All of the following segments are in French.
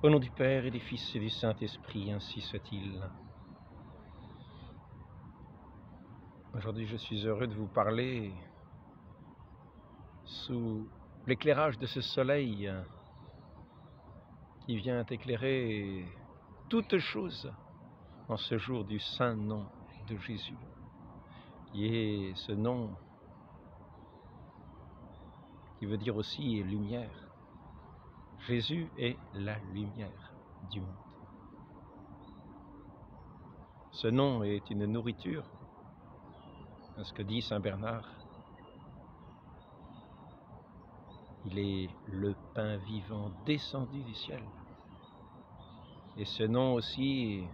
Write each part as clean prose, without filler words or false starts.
Au nom du Père et du Fils et du Saint-Esprit, ainsi soit-il. Aujourd'hui, je suis heureux de vous parler sous l'éclairage de ce soleil qui vient éclairer toutes choses en ce jour du saint nom de Jésus, qui est ce nom qui veut dire aussi lumière. Jésus est la lumière du monde. Ce nom est une nourriture, à ce que dit saint Bernard. Il est le pain vivant descendu du ciel. Et ce nom aussi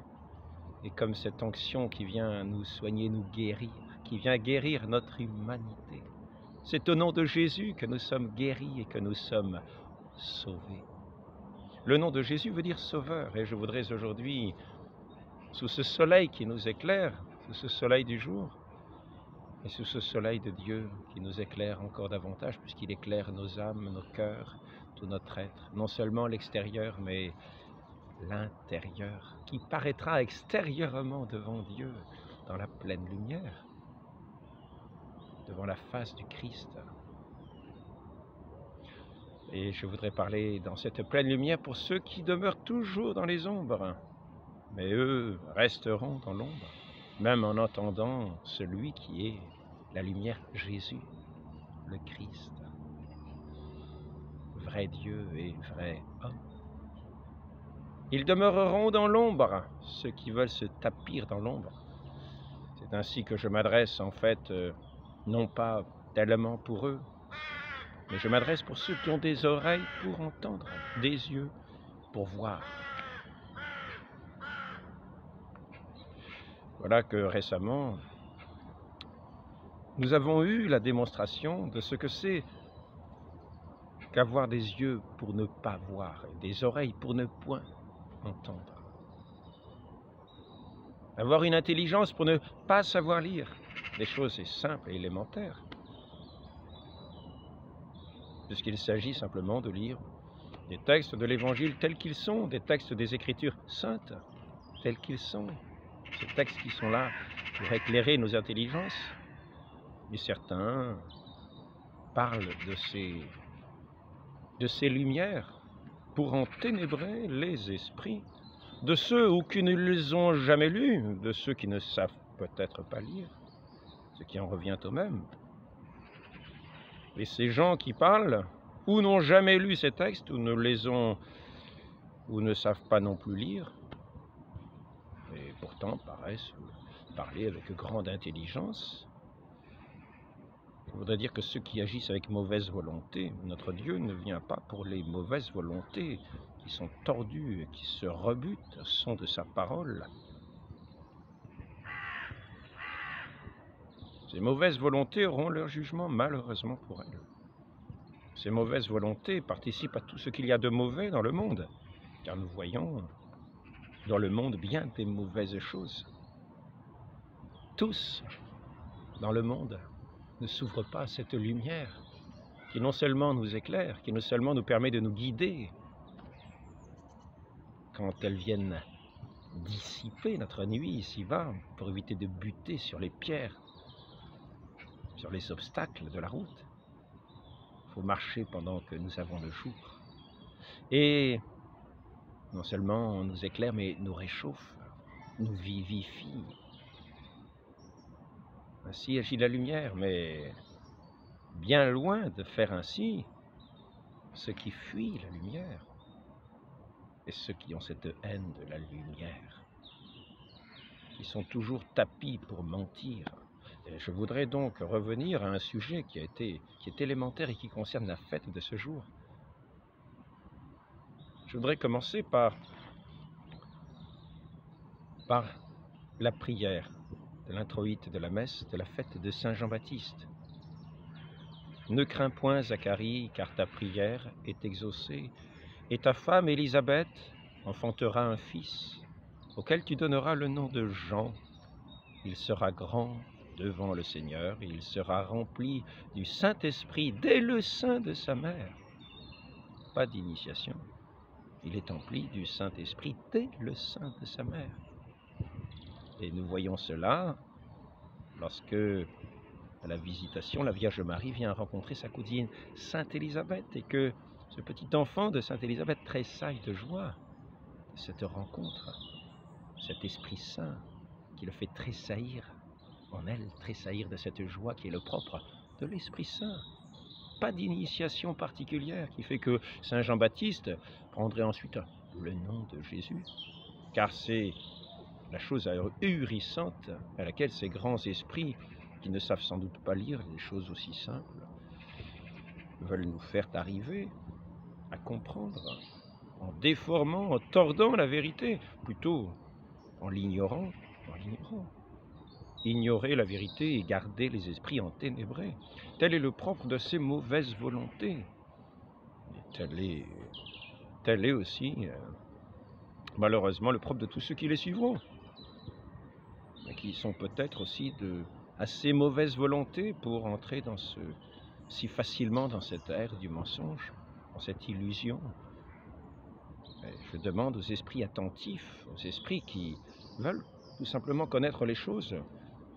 est comme cette onction qui vient nous soigner, nous guérir, qui vient guérir notre humanité. C'est au nom de Jésus que nous sommes guéris et que nous sommes sauvés. Le nom de Jésus veut dire sauveur. Et je voudrais aujourd'hui, sous ce soleil qui nous éclaire, sous ce soleil du jour, et sous ce soleil de Dieu qui nous éclaire encore davantage, puisqu'il éclaire nos âmes, nos cœurs, tout notre être, non seulement l'extérieur, mais l'intérieur, qui paraîtra extérieurement devant Dieu dans la pleine lumière, devant la face du Christ. Et je voudrais parler dans cette pleine lumière pour ceux qui demeurent toujours dans les ombres, mais eux resteront dans l'ombre, même en entendant celui qui est la lumière, Jésus, le Christ, vrai Dieu et vrai homme. Ils demeureront dans l'ombre, ceux qui veulent se tapir dans l'ombre. C'est ainsi que je m'adresse en fait, non pas tellement pour eux, mais je m'adresse pour ceux qui ont des oreilles pour entendre, des yeux pour voir. Voilà que récemment, nous avons eu la démonstration de ce que c'est qu'avoir des yeux pour ne pas voir et des oreilles pour ne point entendre. Avoir une intelligence pour ne pas savoir lire des choses simples et élémentaires, puisqu'il s'agit simplement de lire des textes de l'Évangile tels qu'ils sont, des textes des Écritures saintes tels qu'ils sont, ces textes qui sont là pour éclairer nos intelligences. Et certains parlent de ces lumières pour enténébrer les esprits de ceux qui ne les ont jamais lus, de ceux qui ne savent peut-être pas lire, ce qui en revient au même. Et ces gens qui parlent, ou n'ont jamais lu ces textes, ou ne savent pas non plus lire, et pourtant paraissent parler avec grande intelligence. Je voudrais dire que ceux qui agissent avec mauvaise volonté, notre Dieu ne vient pas pour les mauvaises volontés qui sont tordues et qui se rebutent au son de sa parole. Ces mauvaises volontés auront leur jugement malheureusement pour elles. Ces mauvaises volontés participent à tout ce qu'il y a de mauvais dans le monde, car nous voyons dans le monde bien des mauvaises choses. Tous dans le monde ne s'ouvrent pas à cette lumière qui non seulement nous éclaire, qui non seulement nous permet de nous guider quand elles viennent dissiper notre nuit ici-bas pour éviter de buter sur les pierres, sur les obstacles de la route. Il faut marcher pendant que nous avons le jour. Et non seulement on nous éclaire, mais nous réchauffe, nous vivifie. Ainsi agit la lumière, mais bien loin de faire ainsi, ceux qui fuient la lumière et ceux qui ont cette haine de la lumière, qui sont toujours tapis pour mentir. Et je voudrais donc revenir à un sujet qui est élémentaire et qui concerne la fête de ce jour. Je voudrais commencer par la prière de l'introïte de la messe de la fête de Saint Jean-Baptiste. Ne crains point, Zacharie, car ta prière est exaucée, et ta femme Élisabeth enfantera un fils, auquel tu donneras le nom de Jean. Il sera grand devant le Seigneur, et il sera rempli du Saint-Esprit dès le sein de sa mère. Pas d'initiation. il est empli du Saint-Esprit dès le sein de sa mère. Et nous voyons cela lorsque, à la visitation, la Vierge Marie vient rencontrer sa cousine Sainte Élisabeth et que ce petit enfant de Sainte Élisabeth tressaille de joie de cette rencontre, cet Esprit Saint qui le fait tressaillir en elle, tressaillir de cette joie qui est le propre de l'Esprit Saint. Pas d'initiation particulière qui fait que Saint Jean-Baptiste prendrait ensuite le nom de Jésus, car c'est la chose ahurissante à laquelle ces grands esprits, qui ne savent sans doute pas lire des choses aussi simples, veulent nous faire arriver à comprendre, en déformant, en tordant la vérité, plutôt en l'ignorant, Ignorer la vérité et garder les esprits enténébrés. Tel est le propre de ces mauvaises volontés. Et tel est aussi, malheureusement, le propre de tous ceux qui les suivront, mais qui sont peut-être aussi de assez mauvaise volonté pour entrer si facilement dans cette ère du mensonge, dans cette illusion. Et je demande aux esprits attentifs, aux esprits qui veulent tout simplement connaître les choses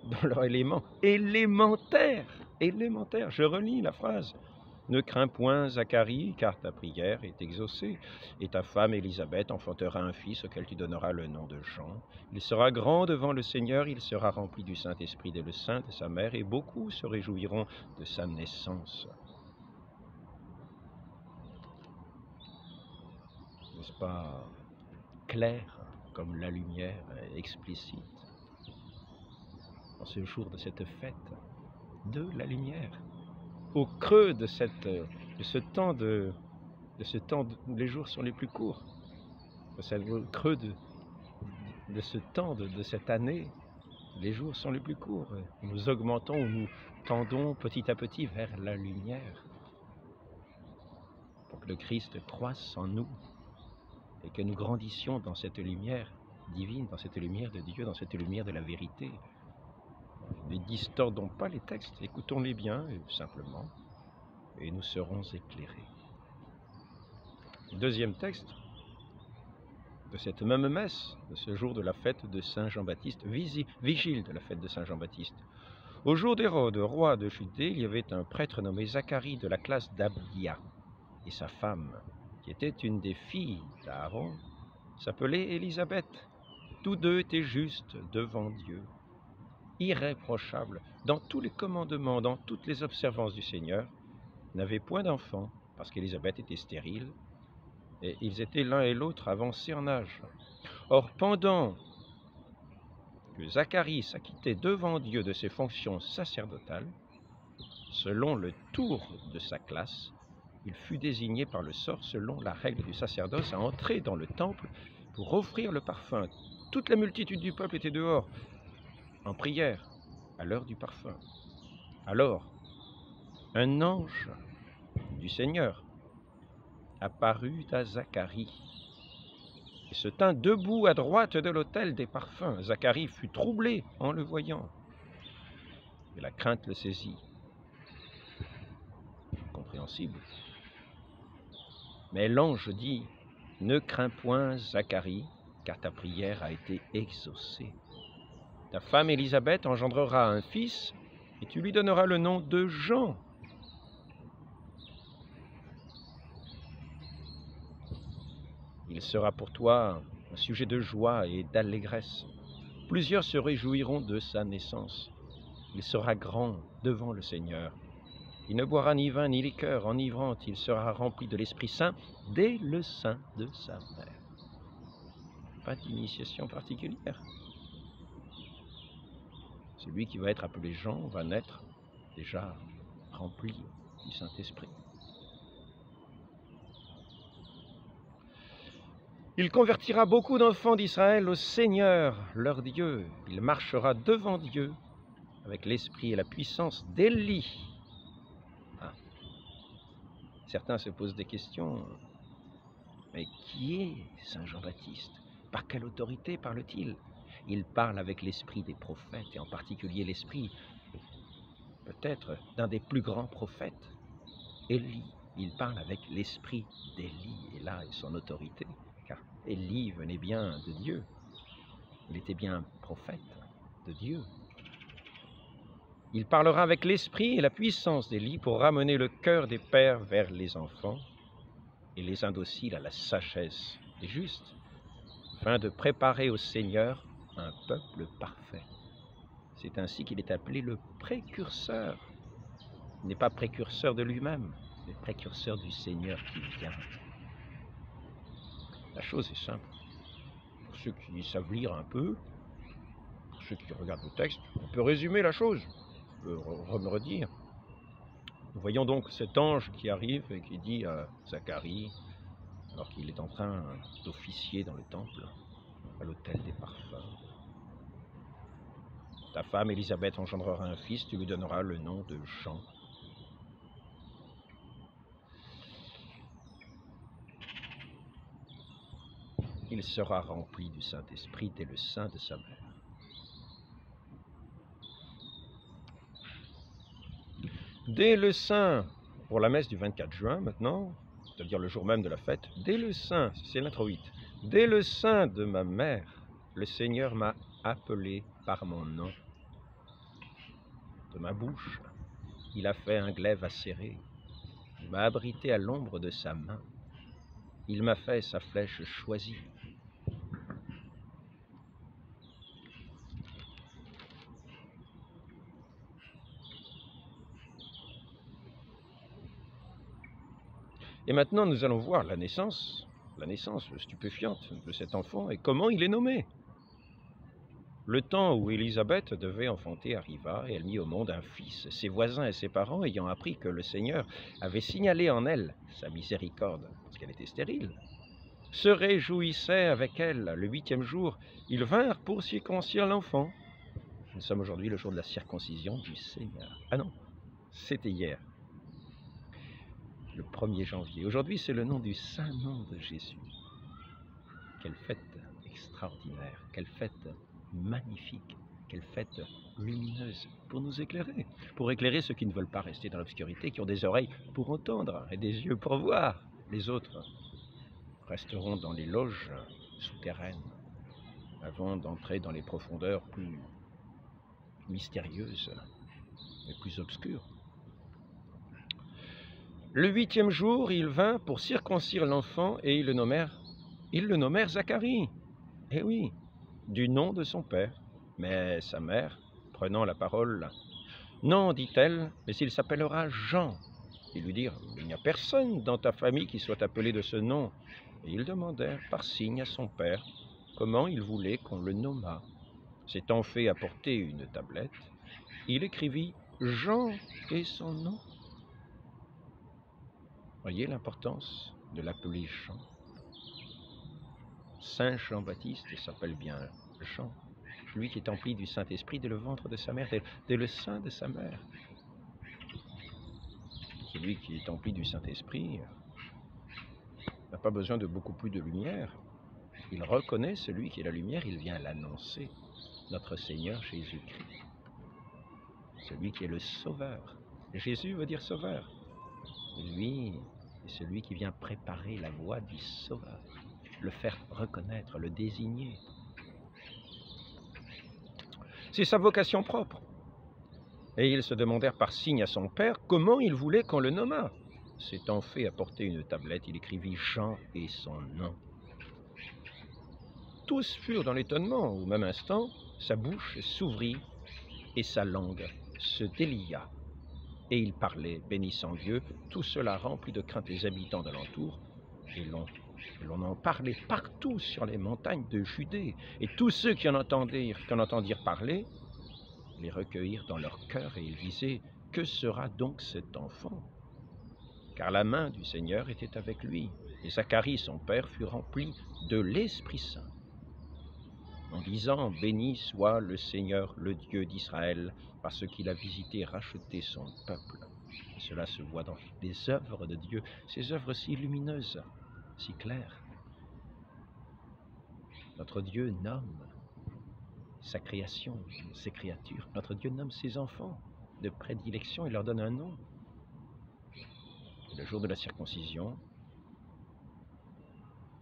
dans leur élément élémentaire. Je relis la phrase. Ne crains point, Zacharie, car ta prière est exaucée, et ta femme Élisabeth enfantera un fils auquel tu donneras le nom de Jean. Il sera grand devant le Seigneur, il sera rempli du Saint-Esprit dès le sein de sa mère, et beaucoup se réjouiront de sa naissance. N'est-ce pas clair comme la lumière, explicite, en ce jour de cette fête de la lumière, au creux de ce temps où les jours sont les plus courts, au creux de ce temps de cette année, les jours sont les plus courts. Nous augmentons, nous tendons petit à petit vers la lumière, pour que le Christ croisse en nous et que nous grandissions dans cette lumière divine, dans cette lumière de Dieu, dans cette lumière de la vérité. Ne distordons pas les textes, écoutons-les bien, simplement, et nous serons éclairés. Deuxième texte de cette même messe, de ce jour de la fête de Saint Jean-Baptiste, vigile de la fête de Saint Jean-Baptiste. Au jour d'Hérode, roi de Judée, il y avait un prêtre nommé Zacharie de la classe d'Abia, et sa femme, qui était une des filles d'Aaron, s'appelait Élisabeth. Tous deux étaient justes devant Dieu, irréprochables dans tous les commandements, dans toutes les observances du Seigneur, n'avaient point d'enfants, parce qu'Élisabeth était stérile, et ils étaient l'un et l'autre avancés en âge. Or, pendant que Zacharie s'acquittait devant Dieu de ses fonctions sacerdotales, selon le tour de sa classe, il fut désigné par le sort, selon la règle du sacerdoce, à entrer dans le temple pour offrir le parfum. Toute la multitude du peuple était dehors, en prière, à l'heure du parfum. Alors, un ange du Seigneur apparut à Zacharie et se tint debout à droite de l'autel des parfums. Zacharie fut troublé en le voyant, et la crainte le saisit. Compréhensible. Mais l'ange dit, « Ne crains point, Zacharie, car ta prière a été exaucée. Ta femme Élisabeth engendrera un fils, et tu lui donneras le nom de Jean. Il sera pour toi un sujet de joie et d'allégresse. Plusieurs se réjouiront de sa naissance. Il sera grand devant le Seigneur. Il ne boira ni vin ni liqueur enivrante, il sera rempli de l'Esprit Saint dès le sein de sa mère. » Pas d'initiation particulière. Celui qui va être appelé Jean va naître déjà rempli du Saint-Esprit. Il convertira beaucoup d'enfants d'Israël au Seigneur, leur Dieu. Il marchera devant Dieu avec l'esprit et la puissance d'Élie. Certains se posent des questions. Mais qui est Saint Jean-Baptiste? Par quelle autorité parle-t-il? Il parle avec l'esprit des prophètes, et en particulier l'esprit, peut-être, d'un des plus grands prophètes, Élie. il parle avec l'esprit d'Élie, et là est son autorité, car Élie venait bien de Dieu, il était bien prophète de Dieu. Il parlera avec l'esprit et la puissance d'Élie pour ramener le cœur des pères vers les enfants et les indociles à la sagesse des justes, afin de préparer au Seigneur un peuple parfait. C'est ainsi qu'il est appelé le précurseur. Il n'est pas précurseur de lui-même, mais précurseur du Seigneur qui vient. La chose est simple. Pour ceux qui savent lire un peu, pour ceux qui regardent le texte, on peut résumer la chose, on peut me redire. Nous voyons donc cet ange qui arrive et qui dit à Zacharie, alors qu'il est en train d'officier dans le temple, à l'autel des parfums: ta femme Élisabeth engendrera un fils, tu lui donneras le nom de Jean. Il sera rempli du Saint-Esprit dès le sein de sa mère. Dès le sein, pour la messe du 24 juin maintenant, c'est-à-dire le jour même de la fête, dès le sein, c'est l'introïte, dès le sein de ma mère, le Seigneur m'a appelé par mon nom. De ma bouche, il a fait un glaive acéré, il m'a abrité à l'ombre de sa main, il m'a fait sa flèche choisie. Et maintenant, nous allons voir la naissance stupéfiante de cet enfant et comment il est nommé. Le temps où Élisabeth devait enfanter arriva et elle mit au monde un fils. Ses voisins et ses parents, ayant appris que le Seigneur avait signalé en elle sa miséricorde, parce qu'elle était stérile, se réjouissaient avec elle. Le 8e jour, ils vinrent pour circoncire l'enfant. Nous sommes aujourd'hui le jour de la circoncision du Seigneur. Ah non, c'était hier, le 1er janvier. Aujourd'hui, c'est le nom du saint nom de Jésus. Quelle fête extraordinaire, quelle fête magnifique, quelle fête lumineuse pour nous éclairer, pour éclairer ceux qui ne veulent pas rester dans l'obscurité, qui ont des oreilles pour entendre et des yeux pour voir. Les autres resteront dans les loges souterraines avant d'entrer dans les profondeurs plus mystérieuses et plus obscures. Le 8e jour, il vint pour circoncire l'enfant et ils le nommèrent Zacharie. Eh oui, du nom de son père. Mais sa mère, prenant la parole, « Non, dit-elle, mais il s'appellera Jean. » Ils lui dirent, « Il n'y a personne dans ta famille qui soit appelé de ce nom. » Et ils demandèrent par signe à son père comment il voulait qu'on le nommât. S'étant fait apporter une tablette, il écrivit « Jean et son nom. » Voyez l'importance de l'appeler Jean. Saint Jean-Baptiste s'appelle bien Jean, lui qui est empli du Saint-Esprit dès le ventre de sa mère, dès le sein de sa mère. Celui qui est empli du Saint-Esprit n'a pas besoin de beaucoup plus de lumière. Il reconnaît celui qui est la lumière, il vient l'annoncer, notre Seigneur Jésus-Christ, celui qui est le Sauveur. Jésus veut dire Sauveur. Et lui, c'est celui qui vient préparer la voie du Sauveur, le faire reconnaître, le désigner. C'est sa vocation propre. Et ils se demandèrent par signe à son père comment il voulait qu'on le nommât. S'étant fait apporter une tablette, il écrivit Jean et son nom. Tous furent dans l'étonnement. Au même instant, sa bouche s'ouvrit et sa langue se délia. Et il parlait, bénissant Dieu, tout cela rempli de crainte les habitants d'alentour. Et l'on en parlait partout sur les montagnes de Judée. Et tous ceux qui en entendirent parler, les recueillirent dans leur cœur et ils disaient, « Que sera donc cet enfant ?» Car la main du Seigneur était avec lui. Et Zacharie, son père, fut rempli de l'Esprit Saint, en disant, « Béni soit le Seigneur, le Dieu d'Israël, parce qu'il a visité et racheté son peuple. » Et cela se voit dans les œuvres de Dieu, ces œuvres si lumineuses, si claires. Notre Dieu nomme sa création, ses créatures. Notre Dieu nomme ses enfants de prédilection, il leur donne un nom. Le jour de la circoncision,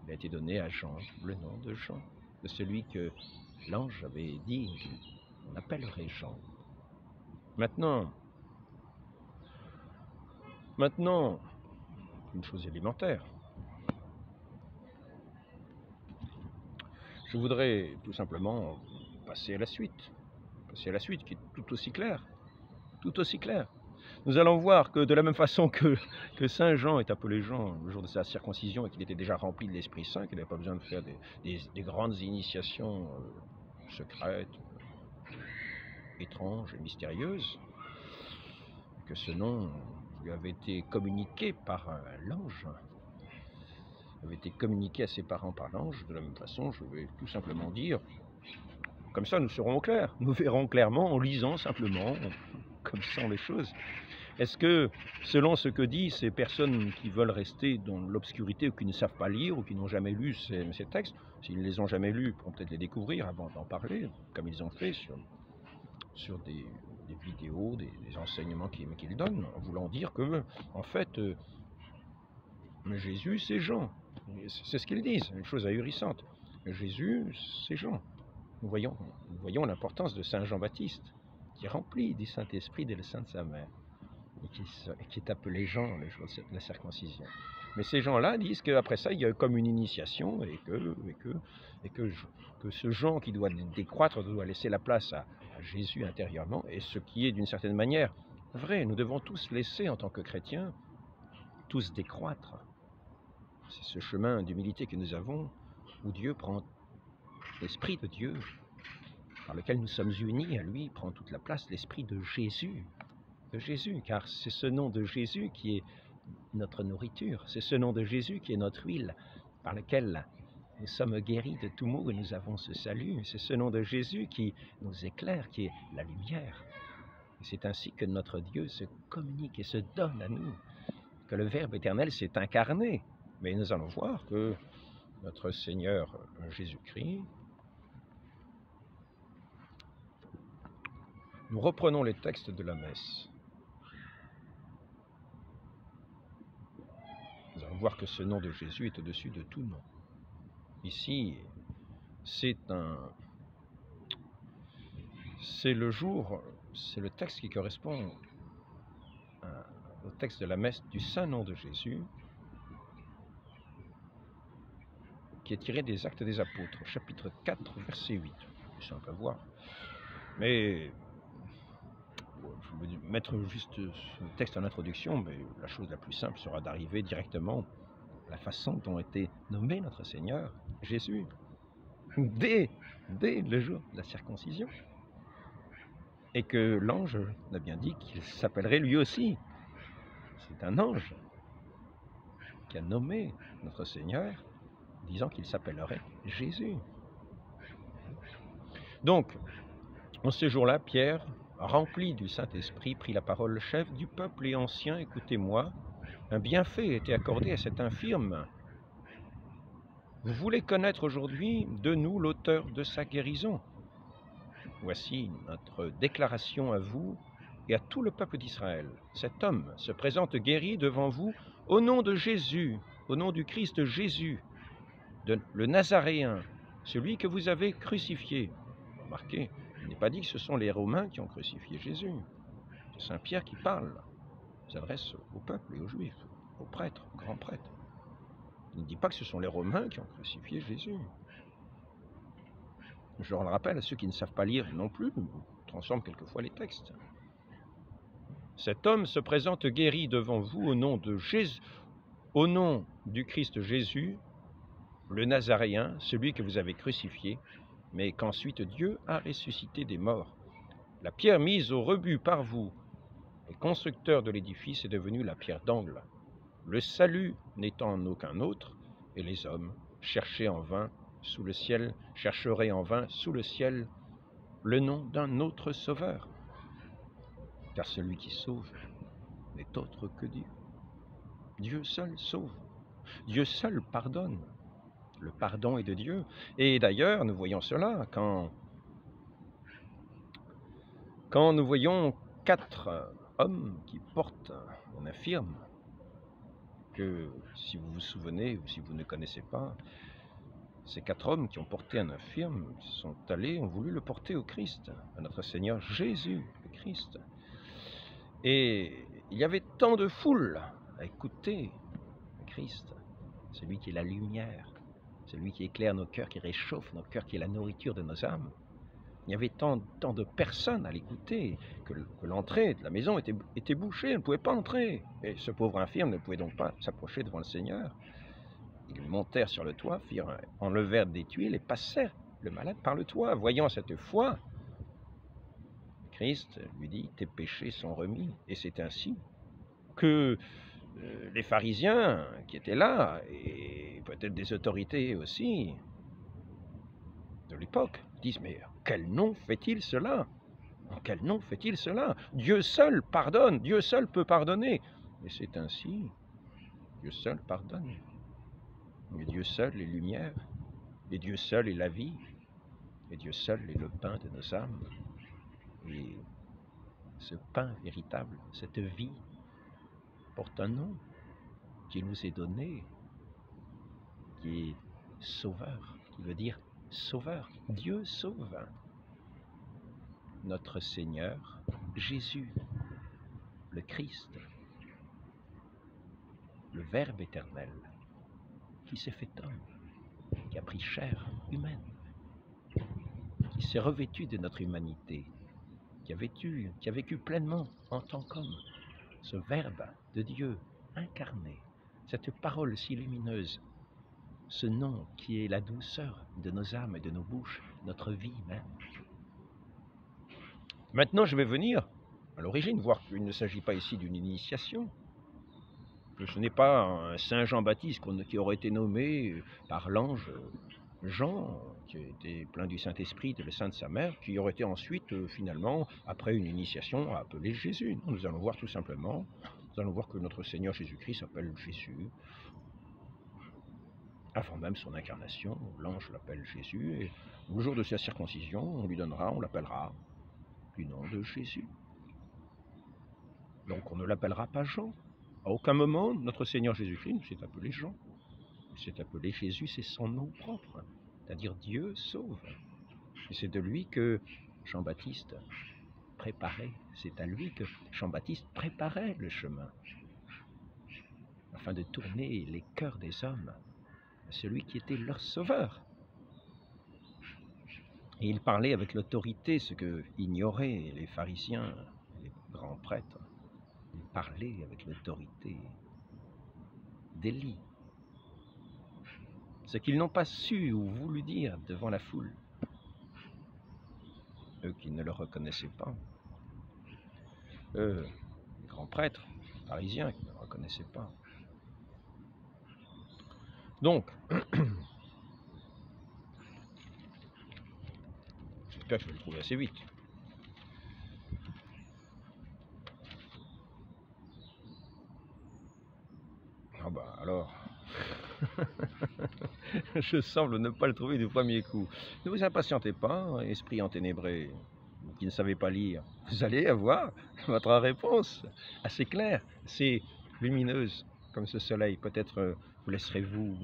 il a été donné à Jean le nom de Jean, de celui que l'ange avait dit qu'on appellerait Jean. Maintenant, une chose élémentaire. Je voudrais tout simplement passer à la suite qui est tout aussi claire. Nous allons voir que de la même façon que Saint Jean est appelé Jean le jour de sa circoncision et qu'il était déjà rempli de l'Esprit Saint, qu'il n'avait pas besoin de faire des grandes initiations secrètes, étranges et mystérieuses, que ce nom lui avait été communiqué par l'ange, avait été communiqué à ses parents par l'ange. De la même façon, je vais tout simplement dire, comme ça nous serons au clair, nous verrons clairement en lisant simplement, comme ça les choses. Est-ce que, selon ce que disent ces personnes qui veulent rester dans l'obscurité ou qui ne savent pas lire ou qui n'ont jamais lu ces textes, s'ils ne les ont jamais lus, ils pourront peut-être les découvrir avant d'en parler, comme ils ont fait sur des vidéos, des enseignements qu'ils donnent, en voulant dire que, en fait, Jésus, c'est Jean. C'est ce qu'ils disent, une chose ahurissante. Jésus, c'est Jean. Nous voyons l'importance de Saint Jean-Baptiste, qui est rempli du Saint-Esprit dès le sein de sa mère, et qui est appelé Jean le jour de la circoncision. Mais ces gens-là disent qu'après ça, il y a comme une initiation, et que ce Jean qui doit décroître doit laisser la place à Jésus intérieurement, et ce qui est d'une certaine manière vrai. Nous devons tous laisser, en tant que chrétiens, tous décroître. C'est ce chemin d'humilité que nous avons, où Dieu prend l'Esprit de Dieu, par lequel nous sommes unis à lui, prend toute la place, l'Esprit de Jésus, car c'est ce nom de Jésus qui est notre nourriture, c'est ce nom de Jésus qui est notre huile, par lequel nous sommes guéris de tout maux et nous avons ce salut, c'est ce nom de Jésus qui nous éclaire, qui est la lumière. Et c'est ainsi que notre Dieu se communique et se donne à nous, que le Verbe éternel s'est incarné. Mais nous allons voir que notre Seigneur Jésus-Christ, nous reprenons les textes de la messe. Nous allons voir que ce nom de Jésus est au-dessus de tout nom. Ici, c'est le texte qui correspond au texte de la messe du Saint-Nom de Jésus, qui est tiré des Actes des Apôtres, chapitre 4, verset 8. C'est simple à voir. Mais je vais mettre juste ce texte en introduction, mais la chose la plus simple sera d'arriver directement à la façon dont était nommé notre Seigneur Jésus, dès le jour de la circoncision. Et que l'ange a bien dit qu'il s'appellerait lui aussi. C'est un ange qui a nommé notre Seigneur, disant qu'il s'appellerait Jésus. Donc, en ce jour-là, Pierre, rempli du Saint-Esprit, prit la parole. Chef du peuple et ancien, écoutez-moi, un bienfait a été accordé à cet infirme. Vous voulez connaître aujourd'hui de nous l'auteur de sa guérison. Voici notre déclaration à vous et à tout le peuple d'Israël. Cet homme se présente guéri devant vous au nom de Jésus, au nom du Christ Jésus, le Nazaréen, celui que vous avez crucifié. Remarquez, il n'est pas dit que ce sont les Romains qui ont crucifié Jésus. C'est Saint Pierre qui parle, s'adresse au peuple et aux Juifs, aux prêtres, aux grands prêtres. Il ne dit pas que ce sont les Romains qui ont crucifié Jésus. Je le rappelle à ceux qui ne savent pas lire non plus, on transforme quelquefois les textes. Cet homme se présente guéri devant vous au nom de Jésus, au nom du Christ Jésus, le Nazaréen, celui que vous avez crucifié, mais qu'ensuite Dieu a ressuscité des morts. La pierre mise au rebut par vous, les constructeurs de l'édifice, est devenue la pierre d'angle. Le salut n'étant en aucun autre, et les hommes chercheraient en vain sous le ciel le nom d'un autre sauveur. Car celui qui sauve n'est autre que Dieu. Dieu seul sauve. Dieu seul pardonne. Le pardon est de Dieu. Et d'ailleurs, nous voyons cela quand nous voyons 4 hommes qui portent un infirme que, si vous vous souvenez ou si vous ne connaissez pas, ces 4 hommes qui ont porté un infirme sont allés, ont voulu le porter au Christ, à notre Seigneur Jésus, le Christ. Et il y avait tant de foule à écouter le Christ, celui qui est la lumière, celui qui éclaire nos cœurs, qui réchauffe nos cœurs, qui est la nourriture de nos âmes. Il y avait tant de personnes à l'écouter que l'entrée de la maison était bouchée, elle ne pouvait pas entrer. Et ce pauvre infirme ne pouvait donc pas s'approcher devant le Seigneur. Ils montèrent sur le toit, enlevèrent des tuiles et passèrent le malade par le toit. Voyant cette foi, Christ lui dit, tes péchés sont remis. Et c'est ainsi que les pharisiens qui étaient là, et peut-être des autorités aussi de l'époque, disent, mais quel nom fait-il cela? En quel nom fait-il cela? Dieu seul pardonne, Dieu seul peut pardonner. Et c'est ainsi, Dieu seul pardonne. Mais Dieu seul est lumière, et Dieu seul est la vie, et Dieu seul est le pain de nos âmes. Et ce pain véritable, cette vie, porte un nom qui nous est donné, qui est sauveur, qui veut dire sauveur. Dieu sauve. Notre Seigneur Jésus, le Christ, le Verbe éternel, qui s'est fait homme, qui a pris chair humaine, qui s'est revêtu de notre humanité, qui a vécu pleinement en tant qu'homme, ce Verbe de Dieu incarné, cette parole si lumineuse, ce nom qui est la douceur de nos âmes et de nos bouches, notre vie même. Maintenant, je vais venir à l'origine, voir qu'il ne s'agit pas ici d'une initiation, que ce n'est pas un Saint Jean-Baptiste qui aurait été nommé par l'ange Jean, qui était plein du Saint-Esprit, de la Sainte sa mère, qui aurait été ensuite, finalement, après une initiation, appelé Jésus. Non, nous allons voir tout simplement, nous allons voir que notre Seigneur Jésus-Christ s'appelle Jésus. Avant même son incarnation, l'ange l'appelle Jésus, et au jour de sa circoncision, on l'appellera du nom de Jésus. Donc on ne l'appellera pas Jean. À aucun moment, notre Seigneur Jésus-Christ ne s'est appelé Jean. Il s'est appelé Jésus, c'est son nom propre, c'est-à-dire Dieu sauve. Et c'est de lui que Jean-Baptiste préparait, c'est à lui que Jean-Baptiste préparait le chemin, afin de tourner les cœurs des hommes à celui qui était leur sauveur. Et il parlait avec l'autorité, ce que ignoraient les pharisiens, les grands prêtres. Il parlait avec l'autorité d'Élie. Ce qu'ils n'ont pas su ou voulu dire devant la foule. Eux qui ne le reconnaissaient pas. Eux, les grands prêtres, les pharisiens qui ne le reconnaissaient pas. Donc, j'espère que je vais le trouver assez vite. Ah bah alors, je semble ne pas le trouver du premier coup. Ne vous impatientez pas, esprit enténébré, vous qui ne savez pas lire. Vous allez avoir votre réponse assez claire, assez lumineuse, comme ce soleil. Peut-être vous laisserez-vous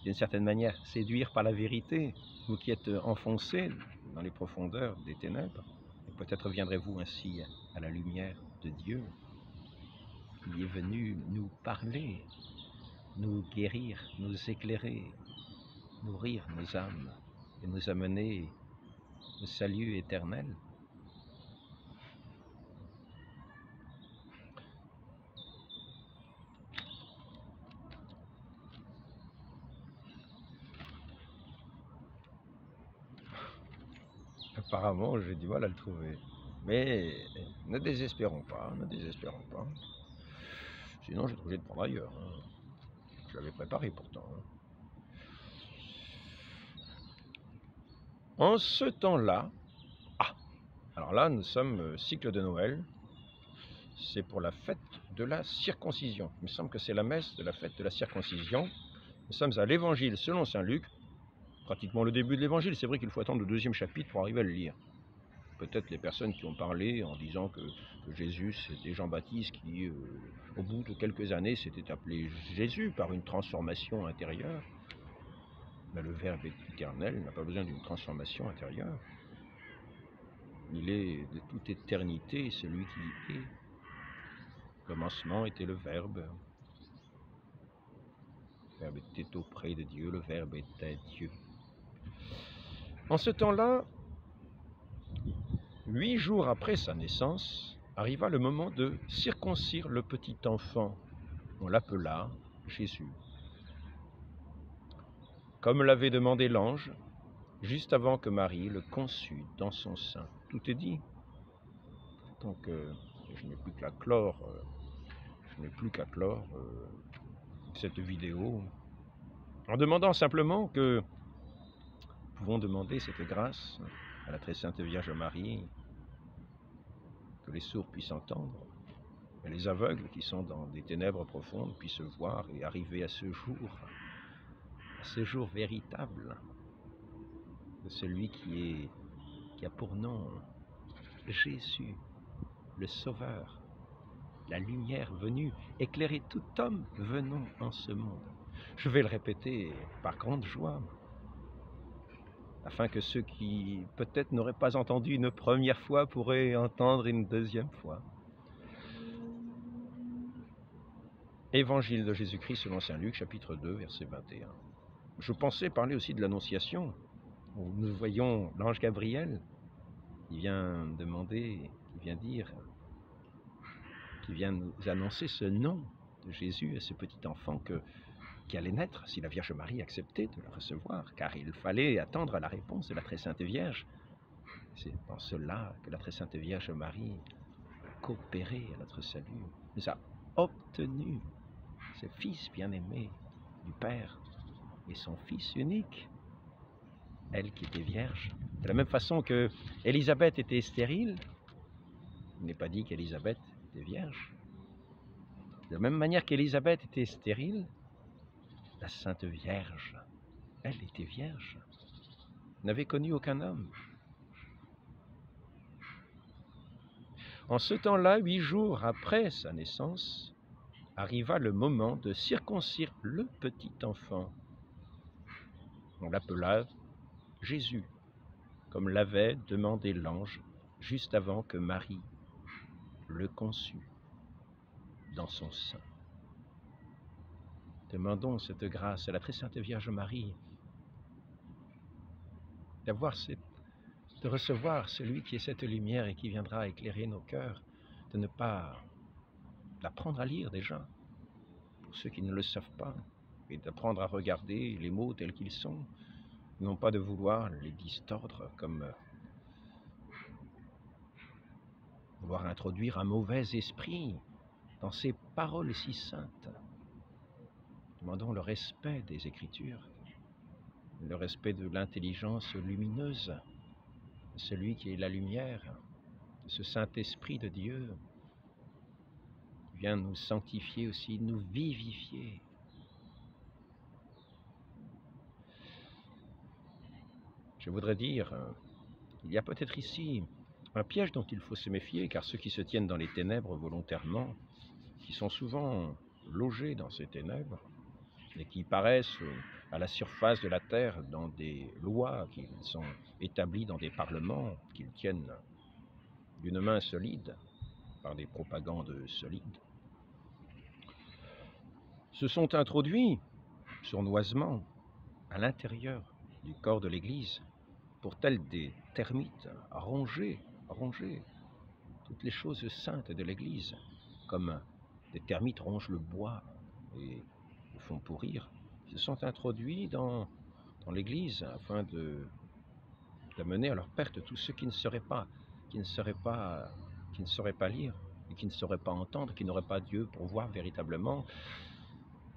d'une certaine manière séduire par la vérité, vous qui êtes enfoncés dans les profondeurs des ténèbres. Et peut-être viendrez-vous ainsi à la lumière de Dieu, qui est venu nous parler, nous guérir, nous éclairer, nourrir nos âmes et nous amener au salut éternel. Apparemment, j'ai du mal à le trouver. Mais ne désespérons pas, ne désespérons pas. Sinon, j'ai obligé de prendre ailleurs. Je l'avais préparé pourtant. En ce temps-là, alors là, nous sommes cycle de Noël. C'est pour la fête de la circoncision. Il me semble que c'est la messe de la fête de la circoncision. Nous sommes à l'évangile selon saint Luc. Pratiquement le début de l'évangile. C'est vrai qu'il faut attendre le 2e chapitre pour arriver à le lire. peut-être les personnes qui ont parlé en disant que Jésus c'était Jean-Baptiste qui, au bout de quelques années, s'était appelé Jésus par une transformation intérieure. Mais le Verbe éternel n'a pas besoin d'une transformation intérieure. Il est de toute éternité celui qui est. Au commencement était le Verbe. Le Verbe était auprès de Dieu, le Verbe était Dieu. En ce temps-là, 8 jours après sa naissance, arriva le moment de circoncire le petit enfant. On l'appela Jésus. Comme l'avait demandé l'ange, juste avant que Marie le conçût dans son sein. Tout est dit. Donc, je n'ai plus qu'à clore, cette vidéo en demandant simplement que nous pouvons demander cette grâce à la très sainte Vierge Marie, que les sourds puissent entendre, et les aveugles qui sont dans des ténèbres profondes puissent voir et arriver à ce jour véritable de celui qui a pour nom Jésus, le Sauveur, la lumière venue éclairer tout homme venant en ce monde. Je vais le répéter par grande joie, afin que ceux qui peut-être n'auraient pas entendu une première fois pourraient entendre une deuxième fois. Évangile de Jésus-Christ selon saint Luc, chapitre 2, verset 21. Je pensais parler aussi de l'Annonciation, où nous voyons l'ange Gabriel qui vient demander, qui vient nous annoncer ce nom de Jésus à ce petit enfant qui allait naître si la Vierge Marie acceptait de le recevoir, car il fallait attendre la réponse de la très sainte Vierge. C'est dans cela que la très sainte Vierge Marie a coopéré à notre salut, nous a obtenu ce Fils bien-aimé du Père et son Fils unique, elle qui était vierge. De la même façon que Élisabeth était stérile, il n'est pas dit qu'Élisabeth était vierge. De la même manière qu'Élisabeth était stérile, la Sainte Vierge, elle était vierge, n'avait connu aucun homme. En ce temps-là, 8 jours après sa naissance, arriva le moment de circoncire le petit enfant. On l'appela Jésus, comme l'avait demandé l'ange juste avant que Marie le conçût dans son sein. Demandons cette grâce à la très sainte Vierge Marie de recevoir celui qui est cette lumière et qui viendra éclairer nos cœurs, de ne pas d'apprendre à lire déjà, pour ceux qui ne le savent pas, et d'apprendre à regarder les mots tels qu'ils sont, non pas de vouloir les distordre comme vouloir introduire un mauvais esprit dans ces paroles si saintes. Demandons le respect des Écritures, le respect de l'intelligence lumineuse, de celui qui est la lumière, de ce Saint-Esprit de Dieu, qui vient nous sanctifier aussi, nous vivifier. Je voudrais dire, il y a peut-être ici un piège dont il faut se méfier, car ceux qui se tiennent dans les ténèbres volontairement, qui sont souvent logés dans ces ténèbres, et qui paraissent à la surface de la terre dans des lois qui sont établies dans des parlements qu'ils tiennent d'une main solide, par des propagandes solides, se sont introduits sournoisement à l'intérieur du corps de l'Église, pour tels des termites, à ronger toutes les choses saintes de l'Église, comme des termites rongent le bois et le font pourrir. Ils se sont introduits dans l'Église afin d'amener à leur perte tous ceux qui ne sauraient pas lire, et qui ne sauraient pas entendre, qui n'auraient pas Dieu pour voir véritablement,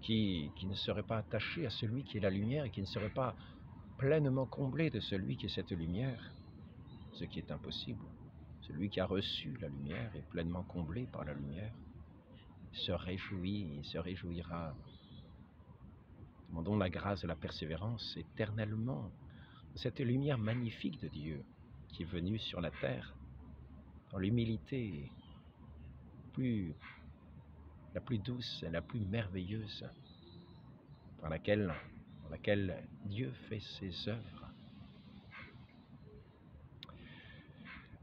qui ne seraient pas attachés à celui qui est la lumière et qui ne seraient pas pleinement comblés de celui qui est cette lumière, ce qui est impossible. Celui qui a reçu la lumière est pleinement comblé par la lumière, se réjouira. Demandons la grâce de la persévérance éternellement, cette lumière magnifique de Dieu qui est venu sur la terre, dans l'humilité la plus douce et la plus merveilleuse, dans laquelle Dieu fait ses œuvres.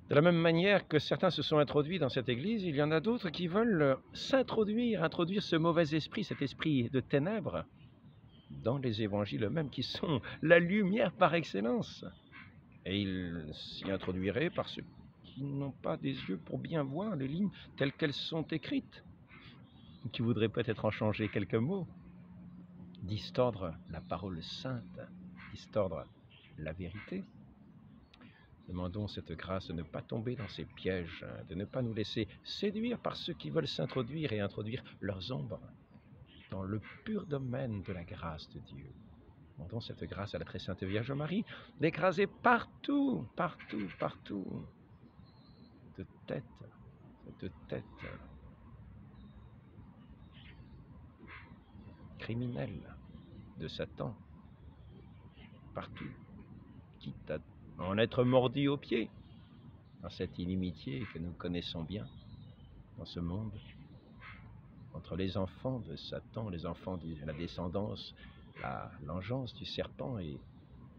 De la même manière que certains se sont introduits dans cette église, il y en a d'autres qui veulent introduire ce mauvais esprit, cet esprit de ténèbres, dans les évangiles eux-mêmes, qui sont la lumière par excellence. Et ils s'y introduiraient par ceux qui n'ont pas des yeux pour bien voir les lignes telles qu'elles sont écrites, ou qui voudraient peut-être en changer quelques mots, distordre la parole sainte, distordre la vérité. Demandons cette grâce de ne pas tomber dans ces pièges, de ne pas nous laisser séduire par ceux qui veulent s'introduire et introduire leurs ombres dans le pur domaine de la grâce de Dieu. Demandons cette grâce à la très sainte Vierge Marie, d'écraser partout, partout, partout, de tête criminelle de Satan, partout, quitte à en être mordu aux pieds, dans cette inimitié que nous connaissons bien dans ce monde, entre les enfants de Satan, les enfants de la descendance, l'engeance du serpent et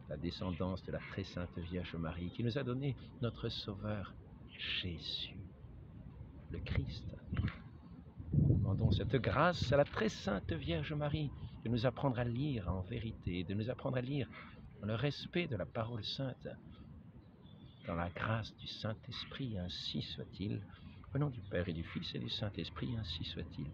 la descendance de la très sainte Vierge Marie, qui nous a donné notre Sauveur Jésus, le Christ. Demandons cette grâce à la très sainte Vierge Marie de nous apprendre à lire en vérité, de nous apprendre à lire dans le respect de la parole sainte, dans la grâce du Saint-Esprit, ainsi soit-il. Au nom du Père et du Fils et du Saint-Esprit, ainsi soit-il.